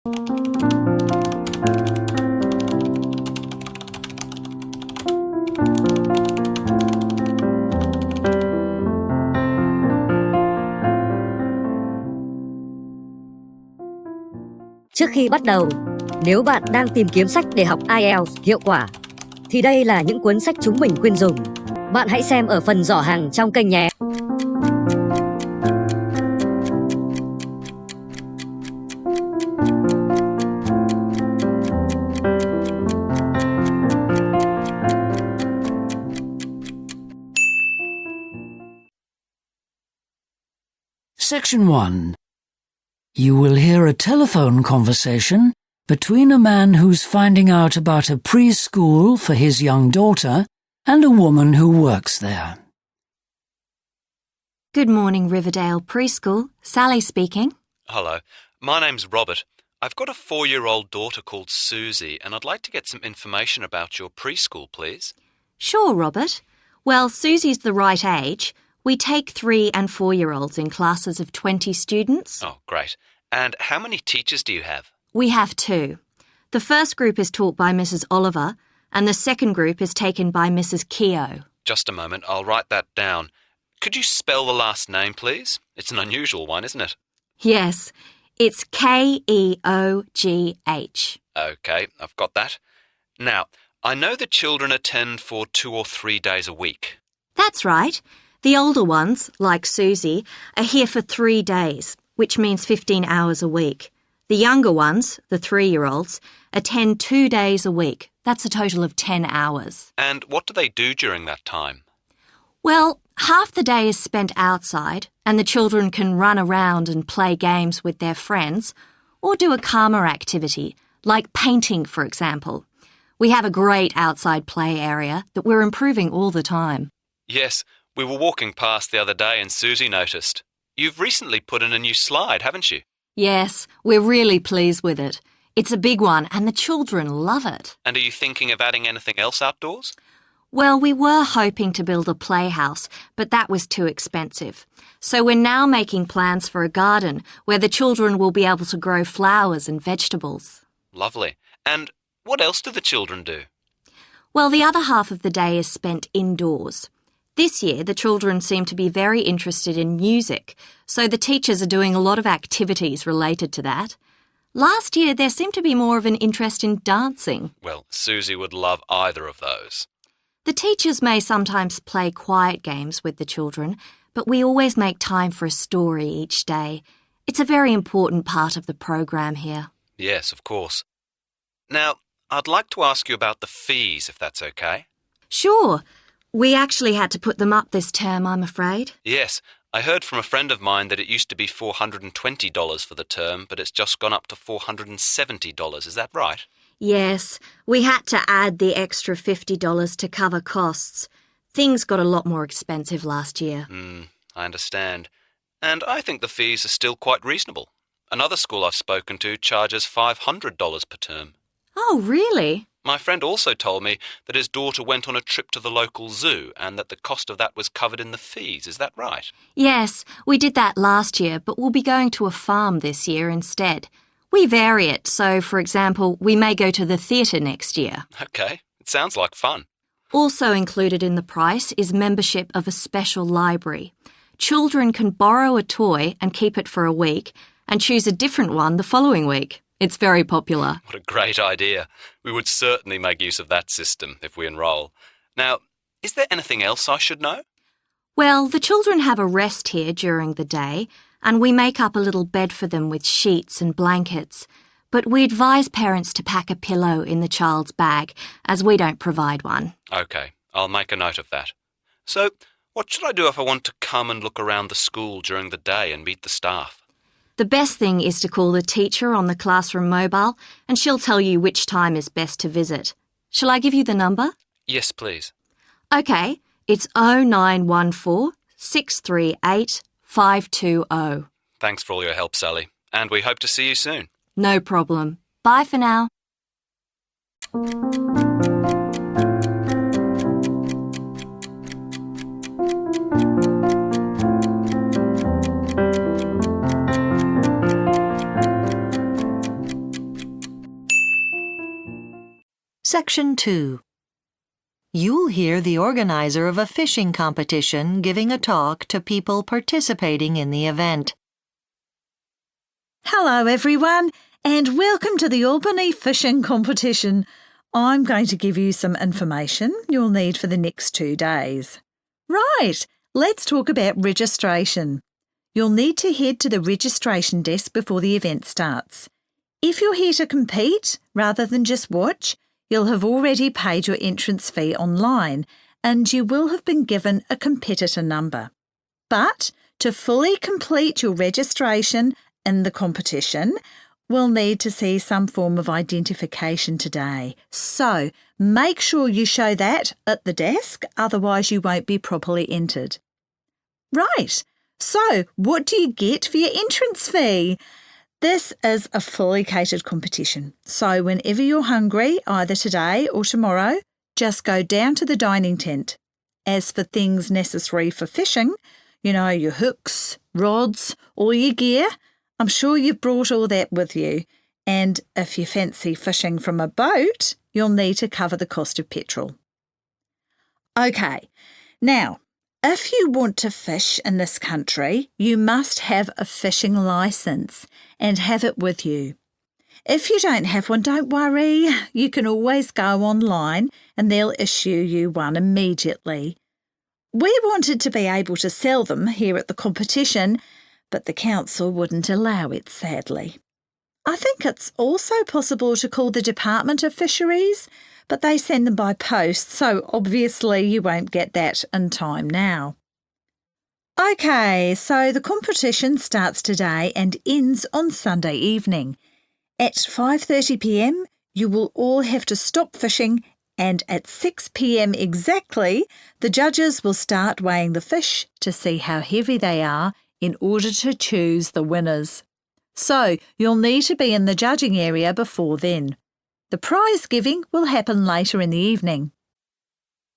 Trước khi bắt đầu, nếu bạn đang tìm kiếm sách để học IELTS hiệu quả, thì đây là những cuốn sách chúng mình khuyên dùng. Bạn hãy xem ở phần giỏ hàng trong kênh nhé. Section 1. You will hear a telephone conversation between a man who's finding out about a preschool for his young daughter and a woman who works there. Good morning, Riverdale Preschool. Sally speaking. Hello, my name's Robert. I've got a 4-year-old daughter called Susie, and I'd like to get some information about your preschool, please. Sure, Robert. Well, Susie's the right age. We take 3- and 4-year-olds in classes of 20 students. Oh, great. And how many teachers do you have? We have 2. The first group is taught by Mrs. Oliver, and the second group is taken by Mrs. Keogh. Just a moment, I'll write that down. Could you spell the last name, please? It's an unusual one, isn't it? Yes, it's Keogh. OK, I've got that. Now, I know the children attend for 2 or 3 days a week. That's right. The older ones, like Susie, are here for 3 days, which means 15 hours a week. The younger ones, the 3-year-olds, attend 2 days a week. That's a total of 10 hours. And what do they do during that time? Well, half the day is spent outside, and the children can run around and play games with their friends, or do a calmer activity, like painting, for example. We have a great outside play area that we're improving all the time. Yes, we were walking past the other day and Susie noticed. You've recently put in a new slide, haven't you? Yes, we're really pleased with it. It's a big one and the children love it. And are you thinking of adding anything else outdoors? Well, we were hoping to build a playhouse, but that was too expensive. So we're now making plans for a garden where the children will be able to grow flowers and vegetables. Lovely. And what else do the children do? Well, the other half of the day is spent indoors. This year, the children seem to be very interested in music, so the teachers are doing a lot of activities related to that. Last year, there seemed to be more of an interest in dancing. Well, Susie would love either of those. The teachers may sometimes play quiet games with the children, but we always make time for a story each day. It's a very important part of the program here. Yes, of course. Now, I'd like to ask you about the fees, if that's okay. Sure. We actually had to put them up this term, I'm afraid. Yes, I heard from a friend of mine that it used to be $420 for the term, but it's just gone up to $470. Is that right? Yes, we had to add the extra $50 to cover costs. Things got a lot more expensive last year. I understand. And I think the fees are still quite reasonable. Another school I've spoken to charges $500 per term. Oh, really? My friend also told me that his daughter went on a trip to the local zoo and that the cost of that was covered in the fees. Is that right? Yes, we did that last year, but we'll be going to a farm this year instead. We vary it, so, for example, we may go to the theatre next year. OK, it sounds like fun. Also included in the price is membership of a special library. Children can borrow a toy and keep it for a week and choose a different one the following week. It's very popular. What a great idea. We would certainly make use of that system if we enrol. Now, is there anything else I should know? Well, the children have a rest here during the day, and we make up a little bed for them with sheets and blankets. But we advise parents to pack a pillow in the child's bag, as we don't provide one. OK, I'll make a note of that. So, what should I do if I want to come and look around the school during the day and meet the staff? The best thing is to call the teacher on the classroom mobile, and she'll tell you which time is best to visit. Shall I give you the number? Yes, please. OK, it's 0914 638 520. Thanks for all your help, Sally. And we hope to see you soon. No problem. Bye for now. Section 2. You'll hear the organizer of a fishing competition giving a talk to people participating in the event. Hello everyone, and welcome to the Albany Fishing Competition. I'm going to give you some information you'll need for the next 2 days. Right, let's talk about registration. You'll need to head to the registration desk before the event starts. If you're here to compete rather than just watch, you'll have already paid your entrance fee online and you will have been given a competitor number. But to fully complete your registration in the competition, we'll need to see some form of identification today. So make sure you show that at the desk, otherwise you won't be properly entered. Right, so what do you get for your entrance fee? This is a fully catered competition, so whenever you're hungry, either today or tomorrow, just go down to the dining tent. As for things necessary for fishing, your hooks, rods, all your gear, I'm sure you've brought all that with you. And if you fancy fishing from a boat, you'll need to cover the cost of petrol. Okay, now, if you want to fish in this country, you must have a fishing licence and have it with you. If you don't have one, don't worry. You can always go online and they'll issue you one immediately. We wanted to be able to sell them here at the competition, but the council wouldn't allow it, sadly. I think it's also possible to call the Department of Fisheries, but they send them by post, so obviously you won't get that in time now. Okay, so the competition starts today and ends on Sunday evening. At 5:30 p.m, you will all have to stop fishing, and at 6 p.m. exactly, the judges will start weighing the fish to see how heavy they are in order to choose the winners. So you'll need to be in the judging area before then. The prize giving will happen later in the evening.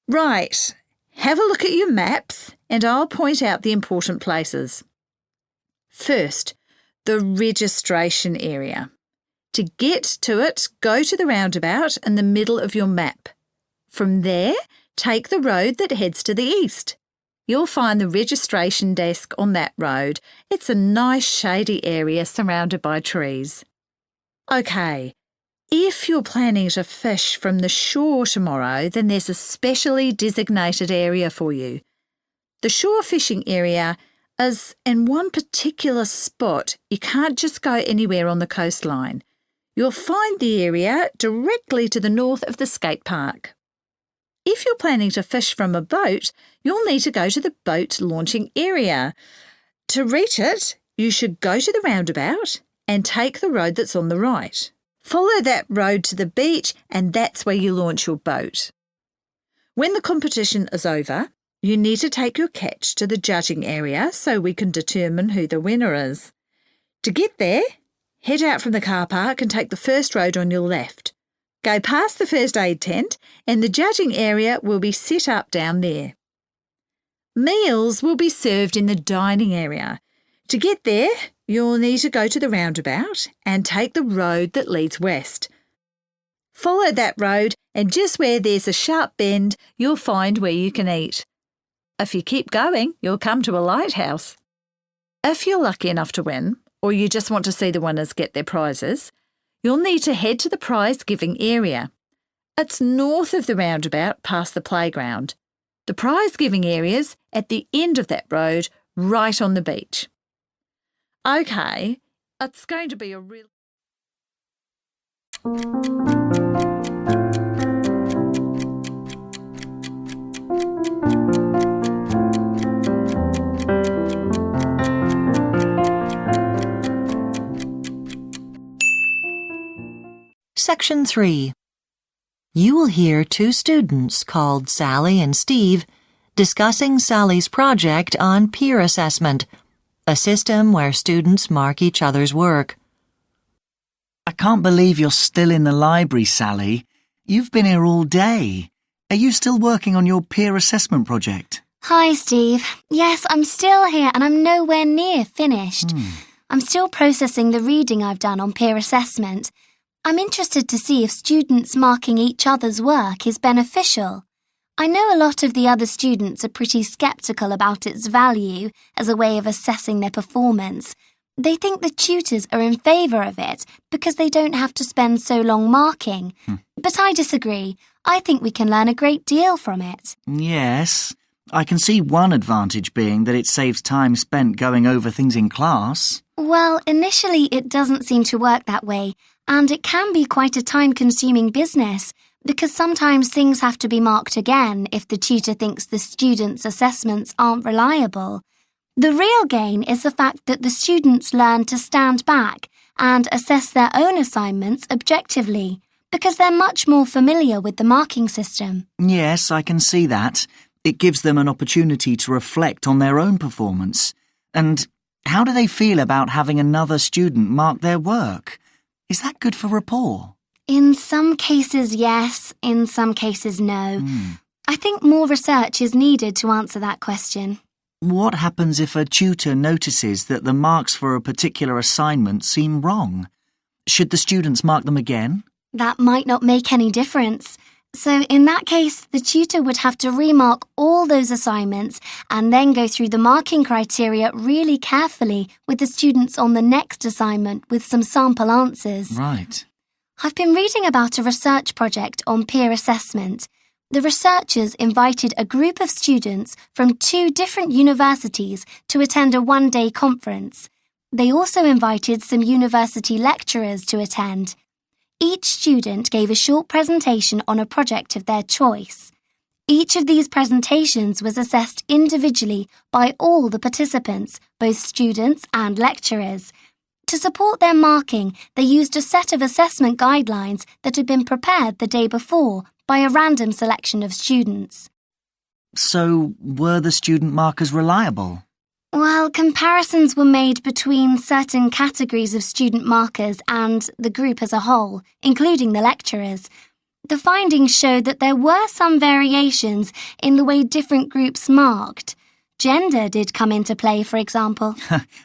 Right, have a look at your maps and I'll point out the important places. First, the registration area. To get to it, go to the roundabout in the middle of your map. From there, take the road that heads to the east. You'll find the registration desk on that road. It's a nice shady area surrounded by trees. Okay, if you're planning to fish from the shore tomorrow, then there's a specially designated area for you. The shore fishing area is in one particular spot. You can't just go anywhere on the coastline. You'll find the area directly to the north of the skate park. If you're planning to fish from a boat, you'll need to go to the boat launching area. To reach it, you should go to the roundabout and take the road that's on the right. Follow that road to the beach and that's where you launch your boat. When the competition is over, you need to take your catch to the judging area so we can determine who the winner is. To get there, head out from the car park and take the first road on your left. Go past the first aid tent and the judging area will be set up down there. Meals will be served in the dining area. To get there, you'll need to go to the roundabout and take the road that leads west. Follow that road and just where there's a sharp bend, you'll find where you can eat. If you keep going, you'll come to a lighthouse. If you're lucky enough to win, or you just want to see the winners get their prizes, you'll need to head to the prize-giving area. It's north of the roundabout past the playground. The prize-giving area's at the end of that road, right on the beach. Okay, it's going to be a real... Section 3. You will hear 2 students called Sally and Steve discussing Sally's project on peer assessment, a system where students mark each other's work. I can't believe you're still in the library, Sally. You've been here all day. Are you still working on your peer assessment project? Hi, Steve. Yes, I'm still here and I'm nowhere near finished. I'm still processing the reading I've done on peer assessment. I'm interested to see if students marking each other's work is beneficial. I know a lot of the other students are pretty sceptical about its value as a way of assessing their performance. They think the tutors are in favour of it because they don't have to spend so long marking. But I disagree. I think we can learn a great deal from it. Yes, I can see one advantage being that it saves time spent going over things in class. Well, initially it doesn't seem to work that way, and it can be quite a time-consuming business because sometimes things have to be marked again if the tutor thinks the students' assessments aren't reliable. The real gain is the fact that the students learn to stand back and assess their own assignments objectively because they're much more familiar with the marking system. Yes, I can see that. It gives them an opportunity to reflect on their own performance. And how do they feel about having another student mark their work? Is that good for rapport? In some cases, yes. In some cases, no. I think more research is needed to answer that question. What happens if a tutor notices that the marks for a particular assignment seem wrong? Should the students mark them again? That might not make any difference. So in that case, the tutor would have to remark all those assignments and then go through the marking criteria really carefully with the students on the next assignment with some sample answers. Right. I've been reading about a research project on peer assessment. The researchers invited a group of students from 2 different universities to attend a one-day conference. They also invited some university lecturers to attend. Each student gave a short presentation on a project of their choice. Each of these presentations was assessed individually by all the participants, both students and lecturers. To support their marking, they used a set of assessment guidelines that had been prepared the day before by a random selection of students. So, were the student markers reliable? Well, comparisons were made between certain categories of student markers and the group as a whole, including the lecturers. The findings showed that there were some variations in the way different groups marked. Gender did come into play, for example.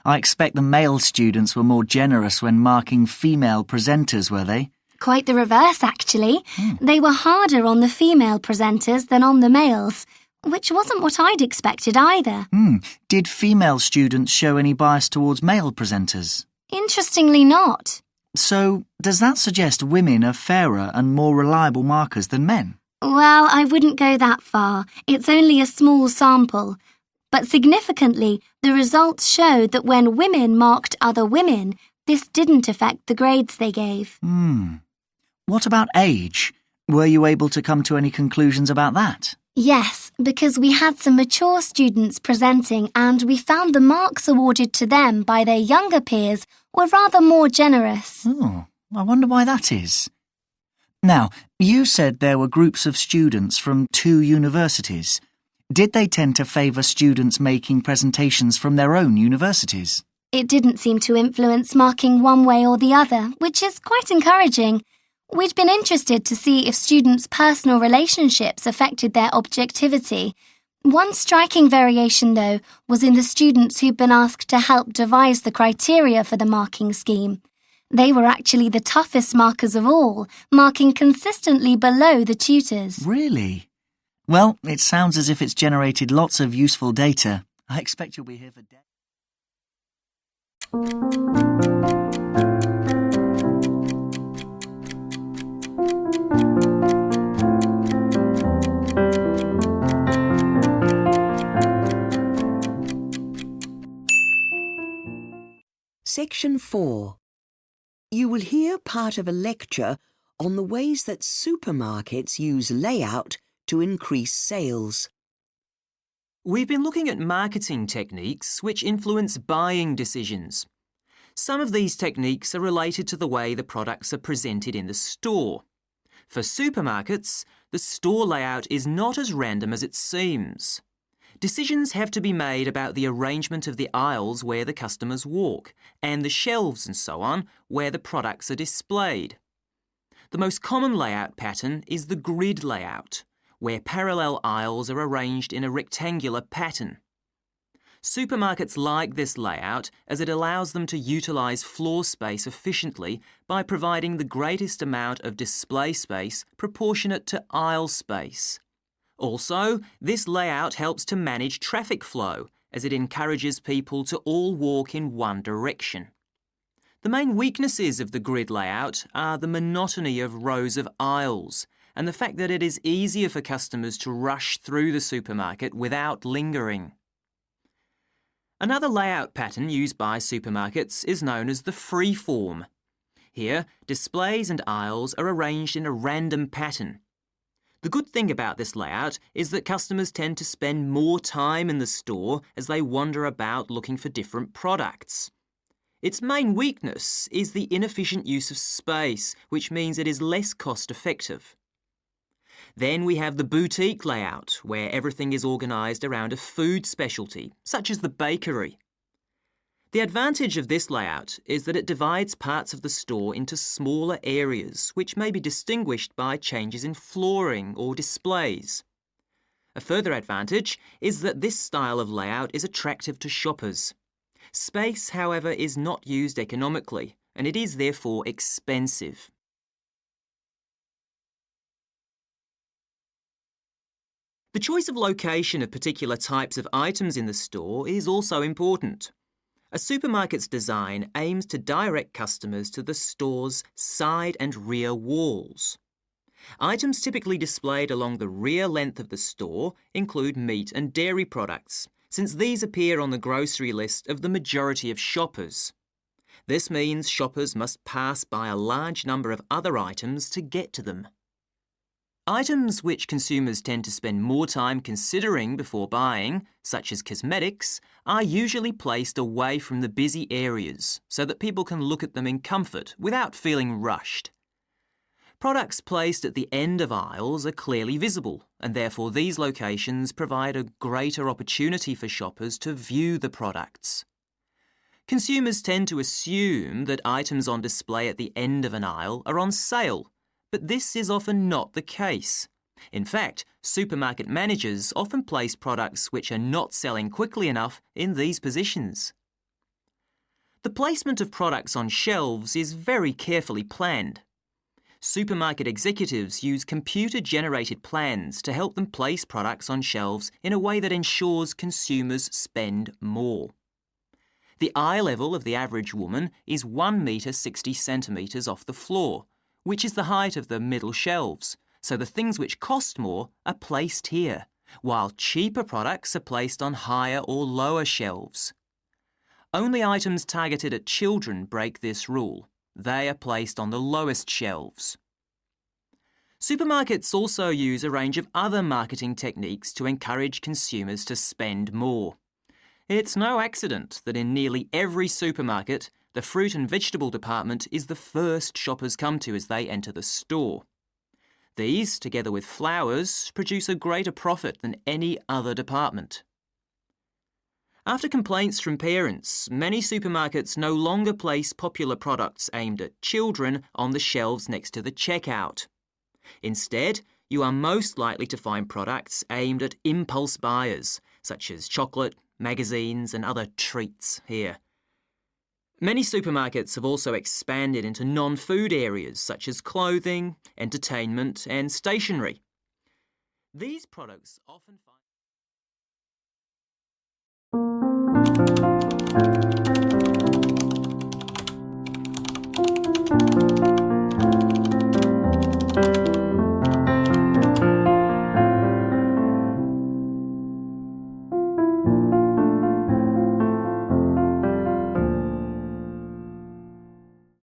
I expect the male students were more generous when marking female presenters, were they? Quite the reverse, actually. They were harder on the female presenters than on the males, which wasn't what I'd expected either. Did female students show any bias towards male presenters? Interestingly not. So, does that suggest women are fairer and more reliable markers than men? Well, I wouldn't go that far. It's only a small sample. But significantly, the results showed that when women marked other women, this didn't affect the grades they gave. What about age? Were you able to come to any conclusions about that? Yes, because we had some mature students presenting and we found the marks awarded to them by their younger peers were rather more generous. Oh, I wonder why that is. Now, you said there were groups of students from 2 universities. Did they tend to favour students making presentations from their own universities? It didn't seem to influence marking one way or the other, which is quite encouraging. We'd been interested to see if students' personal relationships affected their objectivity. One striking variation, though, was in the students who'd been asked to help devise the criteria for the marking scheme. They were actually the toughest markers of all, marking consistently below the tutors. Really? Well, it sounds as if it's generated lots of useful data. I expect you'll be here for days. Section 4. You will hear part of a lecture on the ways that supermarkets use layout to increase sales. We've been looking at marketing techniques which influence buying decisions. Some of these techniques are related to the way the products are presented in the store. For supermarkets, the store layout is not as random as it seems. Decisions have to be made about the arrangement of the aisles where the customers walk, and the shelves and so on where the products are displayed. The most common layout pattern is the grid layout, where parallel aisles are arranged in a rectangular pattern. Supermarkets like this layout as it allows them to utilise floor space efficiently by providing the greatest amount of display space proportionate to aisle space. Also, this layout helps to manage traffic flow as it encourages people to all walk in one direction. The main weaknesses of the grid layout are the monotony of rows of aisles and the fact that it is easier for customers to rush through the supermarket without lingering. Another layout pattern used by supermarkets is known as the free-form. Here, displays and aisles are arranged in a random pattern. The good thing about this layout is that customers tend to spend more time in the store as they wander about looking for different products. Its main weakness is the inefficient use of space, which means it is less cost-effective. Then we have the boutique layout, where everything is organised around a food specialty, such as the bakery. The advantage of this layout is that it divides parts of the store into smaller areas, which may be distinguished by changes in flooring or displays. A further advantage is that this style of layout is attractive to shoppers. Space, however, is not used economically, and it is therefore expensive. The choice of location of particular types of items in the store is also important. A supermarket's design aims to direct customers to the store's side and rear walls. Items typically displayed along the rear length of the store include meat and dairy products, since these appear on the grocery list of the majority of shoppers. This means shoppers must pass by a large number of other items to get to them. Items which consumers tend to spend more time considering before buying, such as cosmetics, are usually placed away from the busy areas so that people can look at them in comfort without feeling rushed. Products placed at the end of aisles are clearly visible, and therefore these locations provide a greater opportunity for shoppers to view the products. Consumers tend to assume that items on display at the end of an aisle are on sale, but this is often not the case. In fact, supermarket managers often place products which are not selling quickly enough in these positions. The placement of products on shelves is very carefully planned. Supermarket executives use computer-generated plans to help them place products on shelves in a way that ensures consumers spend more. The eye level of the average woman is 1 metre 60 centimetres off the floor, which is the height of the middle shelves, so the things which cost more are placed here, while cheaper products are placed on higher or lower shelves. Only items targeted at children break this rule. They are placed on the lowest shelves. Supermarkets also use a range of other marketing techniques to encourage consumers to spend more. It's no accident that in nearly every supermarket, the fruit and vegetable department is the first shoppers come to as they enter the store. These, together with flowers, produce a greater profit than any other department. After complaints from parents, many supermarkets no longer place popular products aimed at children on the shelves next to the checkout. Instead, you are most likely to find products aimed at impulse buyers, such as chocolate, magazines and other treats here. Many supermarkets have also expanded into non-food areas such as clothing, entertainment and stationery. These products often find